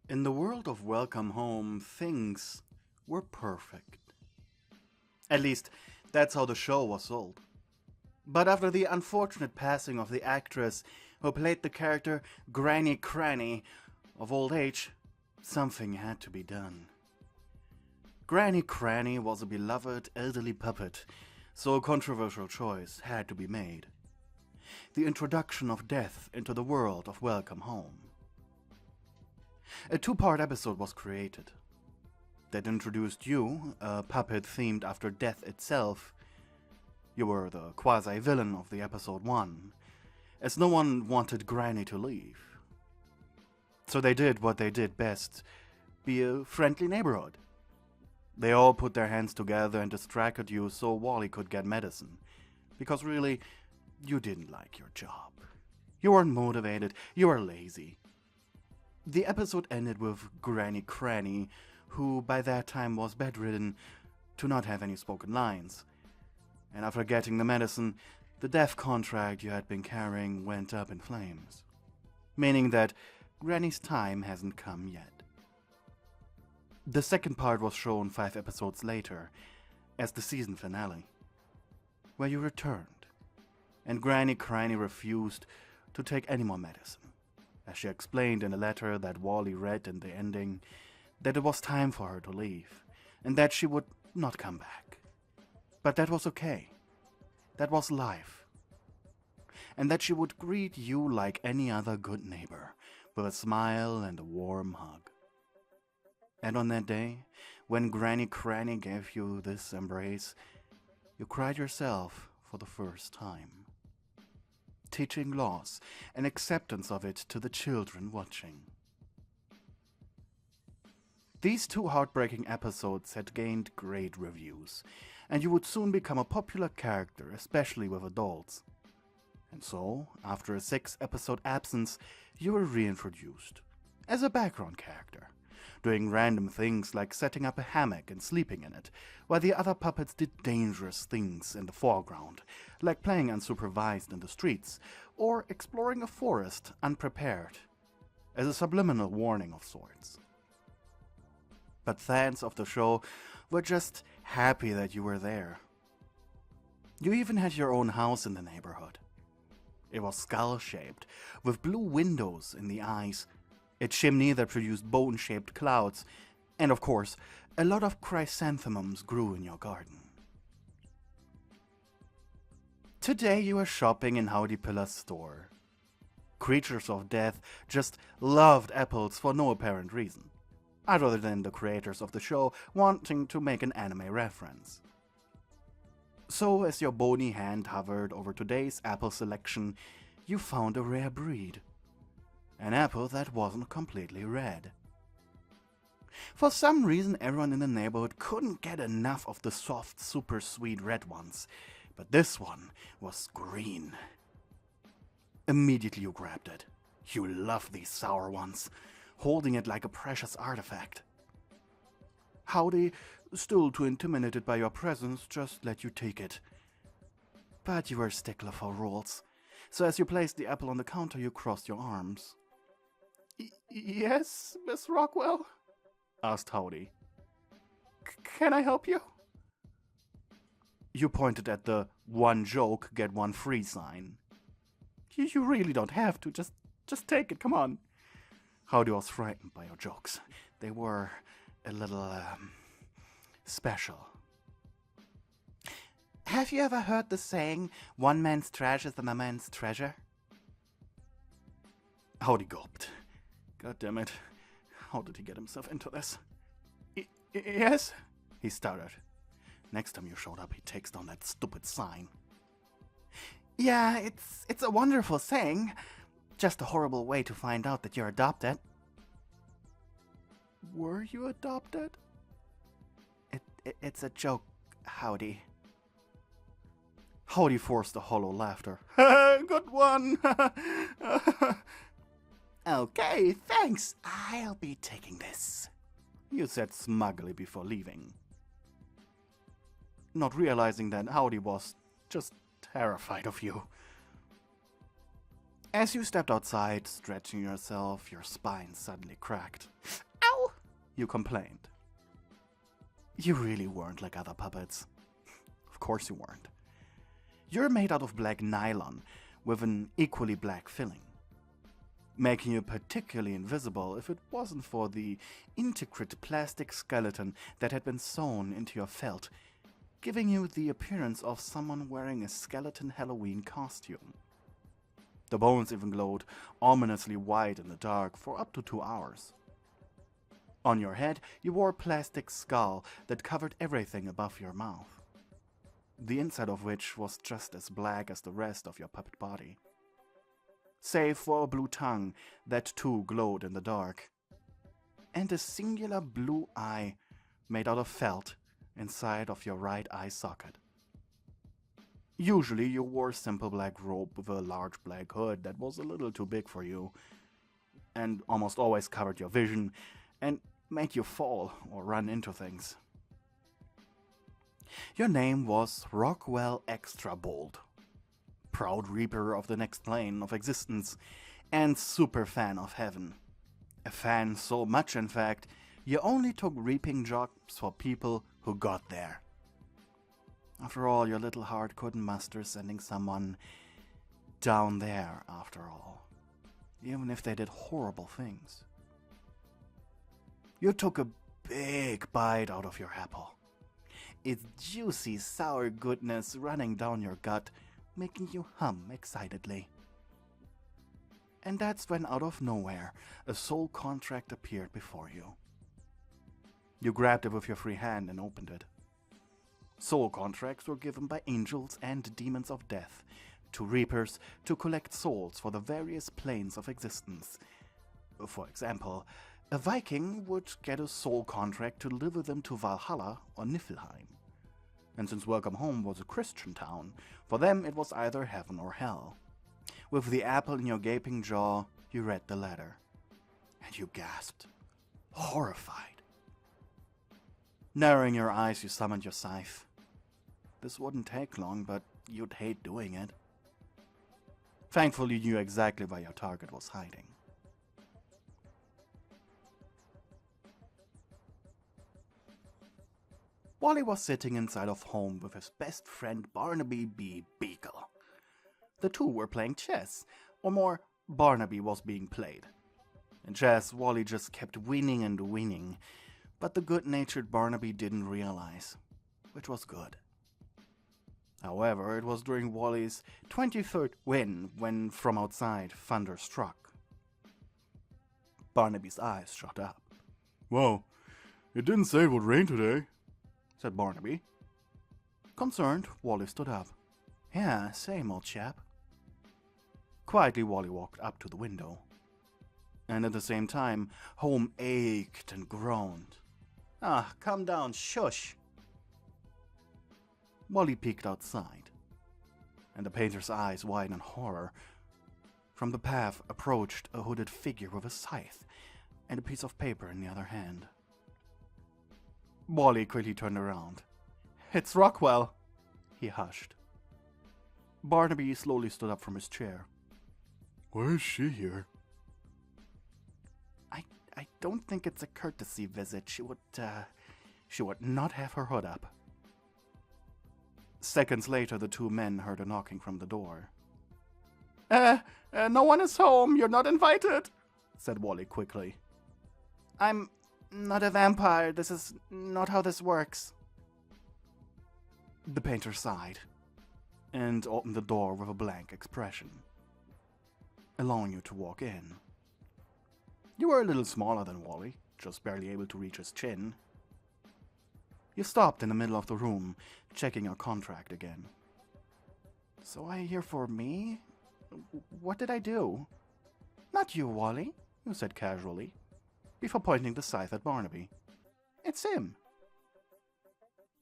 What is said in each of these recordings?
In the world of Welcome Home, things were perfect. At least, that's how the show was sold. But after the unfortunate passing of the actress who played the character Granny Cranny of old age, something had to be done. Granny Cranny was a beloved elderly puppet, so a controversial choice had to be made. The introduction of death into the world of Welcome Home. A two-part episode was created that introduced you, a puppet themed after death itself. You were the quasi-villain of the episode 1, as no one wanted Granny to leave. So they did what they did best, be a friendly neighborhood. They all put their hands together and distracted you so Wally could get medicine. Because really, you didn't like your job. You weren't motivated, you were lazy. The episode ended with Granny Cranny, who by that time was bedridden to not have any spoken lines. And after getting the medicine, the death contract you had been carrying went up in flames. Meaning that Granny's time hasn't come yet. The second part was shown 5 episodes later, as the season finale, where you returned, and Granny Cranny refused to take any more medicine. As she explained in a letter that Wally read in the ending, that it was time for her to leave, and that she would not come back. But that was okay. That was life. And that she would greet you like any other good neighbor, with a smile and a warm hug. And on that day, when Granny Cranny gave you this embrace, you cried yourself for the first time. Teaching loss and acceptance of it to the children watching. These 2 heartbreaking episodes had gained great reviews, and you would soon become a popular character, especially with adults. And so, after a 6-episode absence, you were reintroduced as a background character, doing random things like setting up a hammock and sleeping in it, while the other puppets did dangerous things in the foreground, like playing unsupervised in the streets, or exploring a forest unprepared, as a subliminal warning of sorts. But fans of the show were just happy that you were there. You even had your own house in the neighborhood. It was skull-shaped, with blue windows in the eyes, a chimney that produced bone-shaped clouds, and of course, a lot of chrysanthemums grew in your garden. Today you are shopping in Howdy Pillar's store. Creatures of Death just loved apples for no apparent reason, other than the creators of the show wanting to make an anime reference. So as your bony hand hovered over today's apple selection, you found a rare breed. An apple that wasn't completely red. For some reason, everyone in the neighborhood couldn't get enough of the soft, super sweet red ones, but this one was green. Immediately you grabbed it. You love these sour ones, holding it like a precious artifact. Howdy, still too intimidated by your presence, just let you take it. But you were a stickler for rules, so as you placed the apple on the counter, you crossed your arms. Yes, Miss Rockwell? Asked Howdy. Can I help you? You pointed at the one joke, get one free sign. You really don't have to, just take it, come on. Howdy was frightened by your jokes. They were a little, special. Have you ever heard the saying, one man's trash is another man's treasure? Howdy gulped. God damn it. How did he get himself into this? Yes? He stuttered. Next time you showed up, he takes down that stupid sign. Yeah, it's a wonderful saying. Just a horrible way to find out that you're adopted. Were you adopted? It's a joke, Howdy. Howdy forced a hollow laughter. Good one! Okay, thanks. I'll be taking this, you said smugly before leaving. Not realizing that Howdy was just terrified of you. As you stepped outside, stretching yourself, your spine suddenly cracked. Ow! You complained. You really weren't like other puppets. Of course you weren't. You're made out of black nylon with an equally black filling, making you particularly invisible if it wasn't for the intricate plastic skeleton that had been sewn into your felt, giving you the appearance of someone wearing a skeleton Halloween costume. The bones even glowed ominously white in the dark for up to 2 hours. On your head, you wore a plastic skull that covered everything above your mouth, the inside of which was just as black as the rest of your puppet body, save for a blue tongue that too glowed in the dark, and a singular blue eye made out of felt inside of your right eye socket. Usually you wore a simple black robe with a large black hood that was a little too big for you, and almost always covered your vision and made you fall or run into things. Your name was Rockwell Extra Bold, proud reaper of the next plane of existence, and super fan of heaven. A fan so much, in fact, you only took reaping jobs for people who got there. After all, your little heart couldn't muster sending someone down there, after all, even if they did horrible things. You took a big bite out of your apple, its juicy, sour goodness running down your gut, making you hum excitedly. And that's when, out of nowhere, a soul contract appeared before you. You grabbed it with your free hand and opened it. Soul contracts were given by angels and demons of death to reapers to collect souls for the various planes of existence. For example, a Viking would get a soul contract to deliver them to Valhalla or Niflheim. And since Welcome Home was a Christian town, for them it was either heaven or hell. With the apple in your gaping jaw, you read the letter. And you gasped, horrified. Narrowing your eyes, you summoned your scythe. This wouldn't take long, but you'd hate doing it. Thankfully, you knew exactly where your target was hiding. Wally was sitting inside of home with his best friend Barnaby B. Beagle. The two were playing chess, or more, Barnaby was being played. In chess, Wally just kept winning and winning, but the good-natured Barnaby didn't realize, which was good. However, it was during Wally's 23rd win when, from outside, thunder struck. Barnaby's eyes shot up. "Wow, it didn't say it would rain today," said Barnaby. Concerned, Wally stood up. Yeah, same, old chap. Quietly, Wally walked up to the window. And at the same time, home ached and groaned. Ah, calm down, shush. Wally peeked outside, and the painter's eyes widened in horror. From the path approached a hooded figure with a scythe and a piece of paper in the other hand. Wally quickly turned around. It's Rockwell, he hushed. Barnaby slowly stood up from his chair. "Why is she here?" I don't think it's a courtesy visit. She would not have her hood up. Seconds later, the two men heard a knocking from the door. No one is home. You're not invited, said Wally quickly. I'm not a vampire. This is not how this works. The painter sighed and opened the door with a blank expression, allowing you to walk in. You were a little smaller than Wally, just barely able to reach his chin. You stopped in the middle of the room, checking your contract again. So I hear for me? What did I do? Not you, Wally, you said casually, before pointing the scythe at Barnaby. It's him.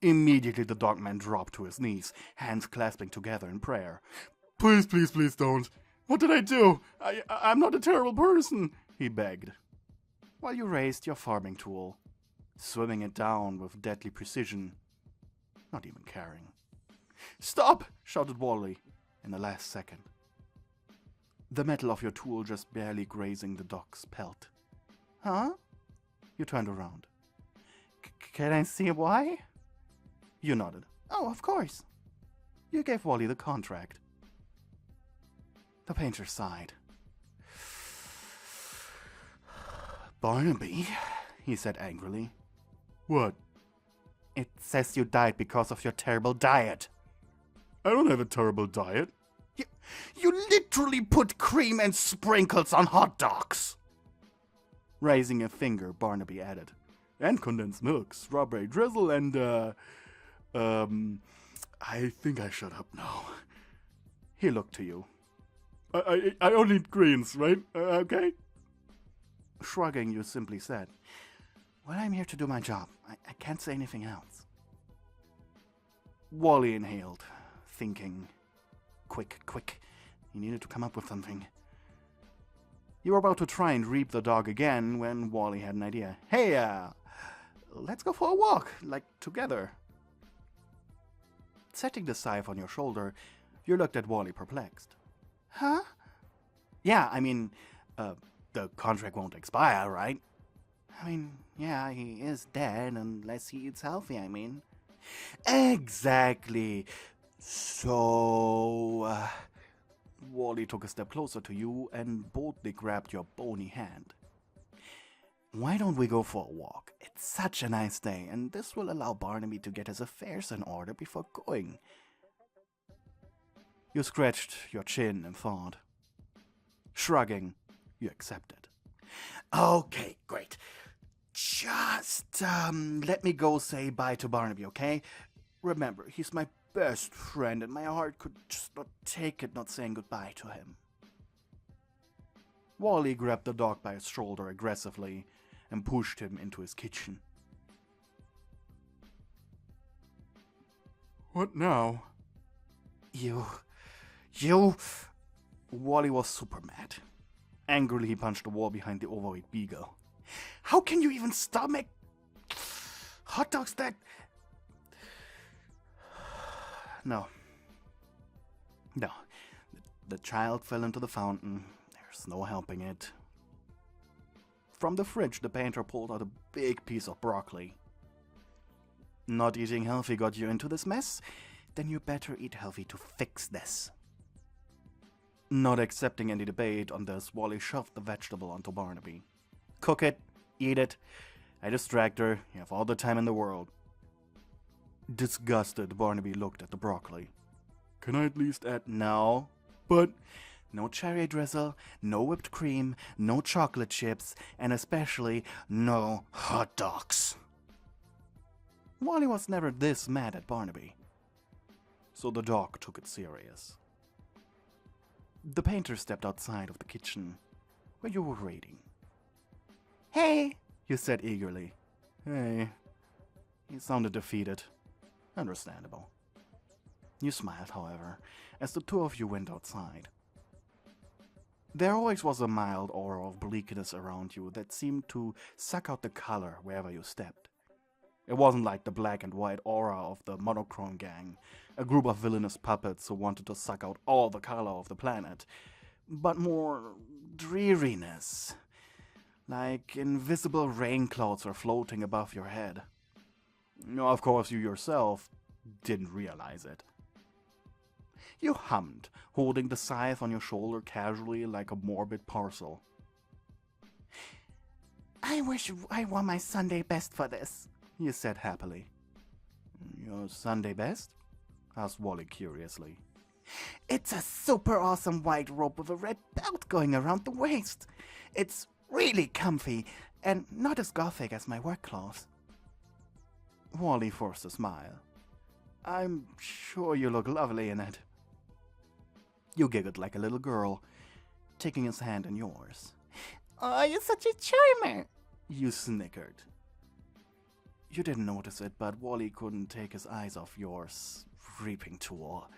Immediately the dogman dropped to his knees, hands clasping together in prayer. Please, please, please don't. What did I do? I'm not a terrible person, he begged, while you raised your farming tool, swimming it down with deadly precision, not even caring. Stop! Shouted Wally in the last second. the metal of your tool just barely grazing the dog's pelt. Huh? You turned around. Can I see why? You nodded. Oh, of course. You gave Wally the contract. The painter sighed. Barnaby, he said angrily. What? It says you died because of your terrible diet. I don't have a terrible diet. You literally put cream and sprinkles on hot dogs. Raising a finger, Barnaby added. And condensed milk, strawberry drizzle, and, I think I shut up now. He looked to you. I only eat greens, right? Okay? Shrugging, you simply said, well, I'm here to do my job. I can't say anything else. Wally inhaled, thinking. Quick. He needed to come up with something. You were about to try and reap the dog again when Wally had an idea. Hey, let's go for a walk, like together. Setting the scythe on your shoulder, you looked at Wally perplexed. Huh? Yeah, I mean, the contract won't expire, right? I mean, yeah, he is dead unless he eats healthy, I mean. Exactly. So, Wally took a step closer to you and boldly grabbed your bony hand. Why don't we go for a walk? It's such a nice day, and this will allow Barnaby to get his affairs in order before going. You scratched your chin and thought. Shrugging, you accepted. Okay, great. Just, let me go say bye to Barnaby, okay? Remember, he's my best friend, and my heart could just not take it not saying goodbye to him. Wally grabbed the dog by his shoulder aggressively and pushed him into his kitchen. What now? You... Wally was super mad. Angrily, he punched the wall behind the overweight beagle. How can you even stomach hot dogs that... No. The child fell into the fountain. There's no helping it. From the fridge, the painter pulled out a big piece of broccoli. Not eating healthy got you into this mess? Then you better eat healthy to fix this. Not accepting any debate on this, Wally shoved the vegetable onto Barnaby. Cook it, eat it. I distract her. You have all the time in the world. Disgusted, Barnaby looked at the broccoli. Can I at least add... No. But... No cherry drizzle, no whipped cream, no chocolate chips, and especially no hot dogs. Wally was never this mad at Barnaby. So the dog took it serious. The painter stepped outside of the kitchen, where you were waiting. Hey, you said eagerly. Hey. He sounded defeated. Understandable. You smiled, however, as the two of you went outside. There always was a mild aura of bleakness around you that seemed to suck out the color wherever you stepped. It wasn't like the black and white aura of the Monochrome Gang, a group of villainous puppets who wanted to suck out all the color of the planet, but more dreariness, like invisible rain clouds were floating above your head. Of course, you yourself didn't realize it. You hummed, holding the scythe on your shoulder casually like a morbid parcel. I wish I wore my Sunday best for this, you said happily. Your Sunday best? Asked Wally curiously. It's a super awesome white robe with a red belt going around the waist. It's really comfy and not as gothic as my work clothes. Wally forced a smile. I'm sure you look lovely in it. You giggled like a little girl, taking his hand in yours. Oh, you're such a charmer, you snickered. You didn't notice it, but Wally couldn't take his eyes off yours reaping tool.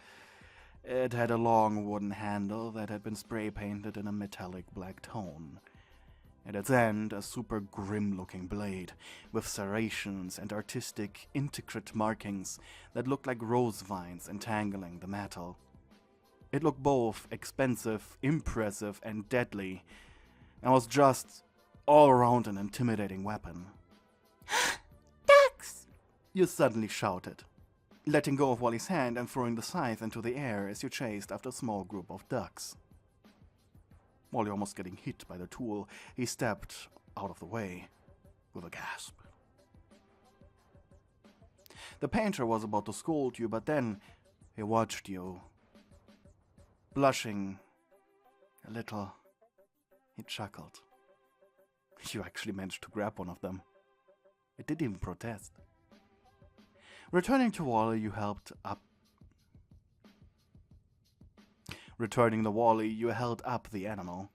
It had a long wooden handle that had been spray painted in a metallic black tone. At its end, a super grim-looking blade, with serrations and artistic, intricate markings that looked like rose vines entangling the metal. It looked both expensive, impressive, and deadly, and was just all around an intimidating weapon. Ducks! You suddenly shouted, letting go of Wally's hand and throwing the scythe into the air as you chased after a small group of ducks. Wally almost getting hit by the tool, he stepped out of the way with a gasp. The painter was about to scold you, but then he watched you. Blushing a little, he chuckled. You actually managed to grab one of them. It didn't even protest. Returning the Wally, you held up the animal.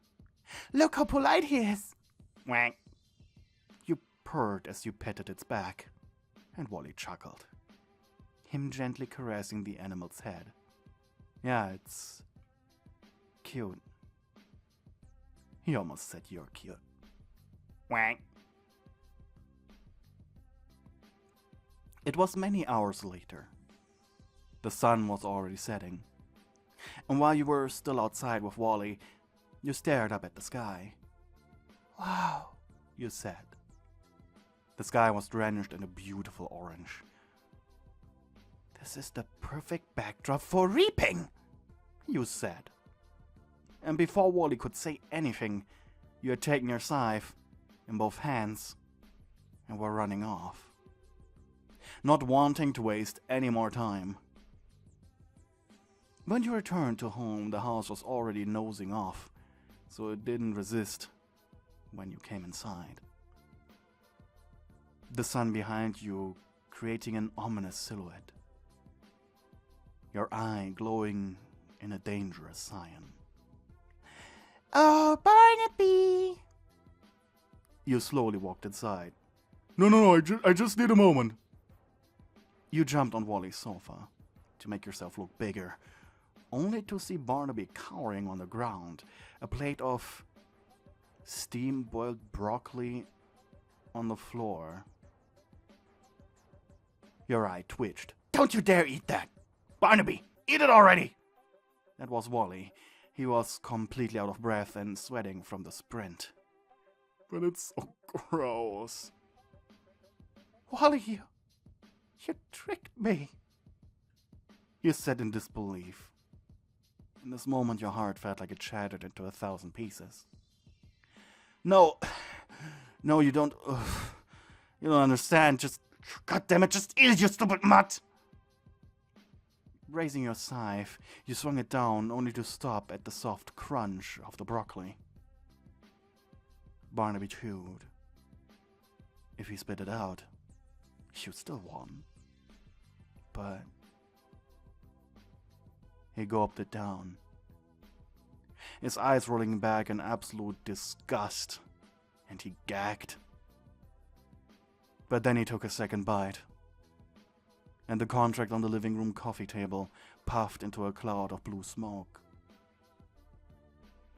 Look how polite he is! Whack. You purred as you petted its back, and Wally chuckled, him gently caressing the animal's head. Yeah, it's cute. He almost said you're cute. Whack. It was many hours later. The sun was already setting, and while you were still outside with Wally, you stared up at the sky. Wow, you said. The sky was drenched in a beautiful orange. This is the perfect backdrop for reaping, you said. And before Wally could say anything, you had taken your scythe in both hands and were running off, not wanting to waste any more time. When you returned to home, the house was already nosing off, so it didn't resist when you came inside. The sun behind you creating an ominous silhouette, your eye glowing in a dangerous cyan. Oh, Barnaby! You slowly walked inside. No, I just need a moment. You jumped on Wally's sofa to make yourself look bigger, only to see Barnaby cowering on the ground, a plate of steam-boiled broccoli on the floor. Your eye twitched. Don't you dare eat that! Barnaby, eat it already! That was Wally. He was completely out of breath and sweating from the sprint. But it's so gross. Wally, you tricked me, you said in disbelief. In this moment, your heart felt like it shattered into 1,000 pieces. No, you don't. You don't understand. God damn it, just eat it, you stupid mutt! Raising your scythe, you swung it down, only to stop at the soft crunch of the broccoli. Barnaby chewed. If he spit it out, you still won. But he gulped it down, his eyes rolling back in absolute disgust, and he gagged. But then he took a second bite, and the contract on the living room coffee table puffed into a cloud of blue smoke.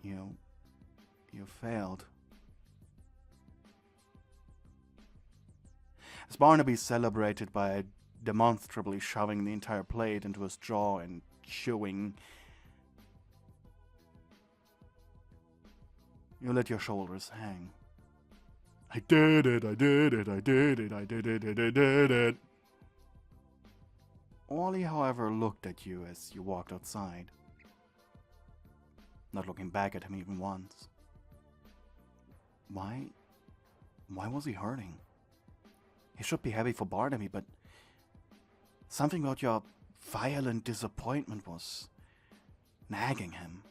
You failed. As Barnaby celebrated by demonstrably shoving the entire plate into his jaw and chewing, you let your shoulders hang. I did it. Wally, however, looked at you as you walked outside, not looking back at him even once. Why was he hurting? He should be happy for Barnaby, but something about your violent disappointment was nagging him.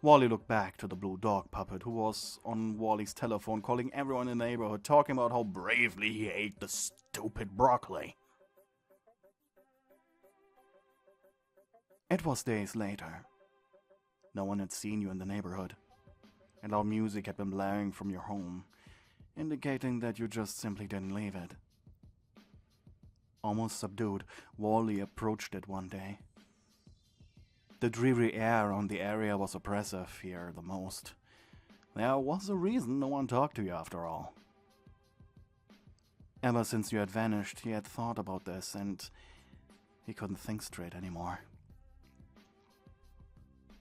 Wally looked back to the blue dog puppet who was on Wally's telephone calling everyone in the neighborhood, talking about how bravely he ate the stupid broccoli. It was days later. No one had seen you in the neighborhood, and loud music had been blaring from your home, indicating that you just simply didn't leave it. Almost subdued, Wally approached it one day. The dreary air on the area was oppressive here the most. There was a reason no one talked to you after all. Ever since you had vanished, he had thought about this, and He couldn't think straight anymore.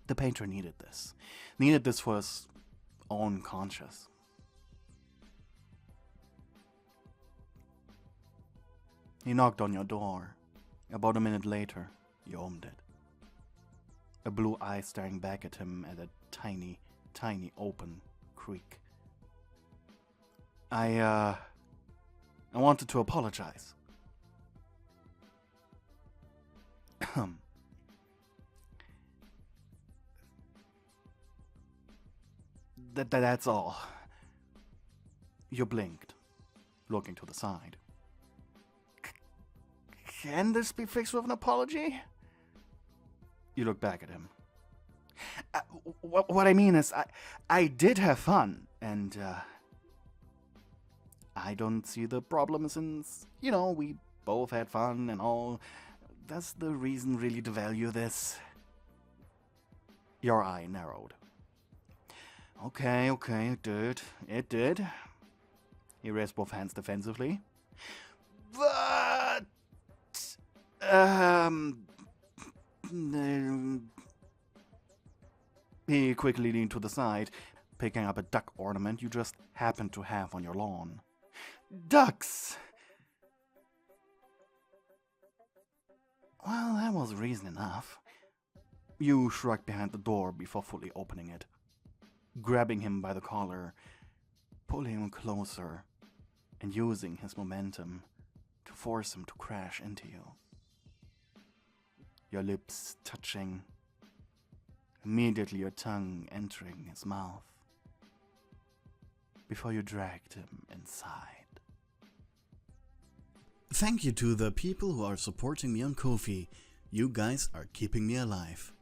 The painter needed this. Needed this for his own conscience. He knocked on your door. About a minute later, you opened it. A blue eye staring back at him at a tiny, tiny open creek. I wanted to apologize. That's all. You blinked, looking to the side. Can this be fixed with an apology? You look back at him. What I mean is, I did have fun, and I don't see the problem since, we both had fun and all. That's the reason really to value this. Your eye narrowed. Okay, it did. He raised both hands defensively. But... He quickly leaned to the side, picking up a duck ornament you just happened to have on your lawn. Ducks! Well, that was reason enough. You shrugged behind the door before fully opening it, grabbing him by the collar, pulling him closer, and using his momentum to force him to crash into you. Your lips touching, immediately your tongue entering his mouth, before you dragged him inside. Thank you to the people who are supporting me on Ko-fi. You guys are keeping me alive.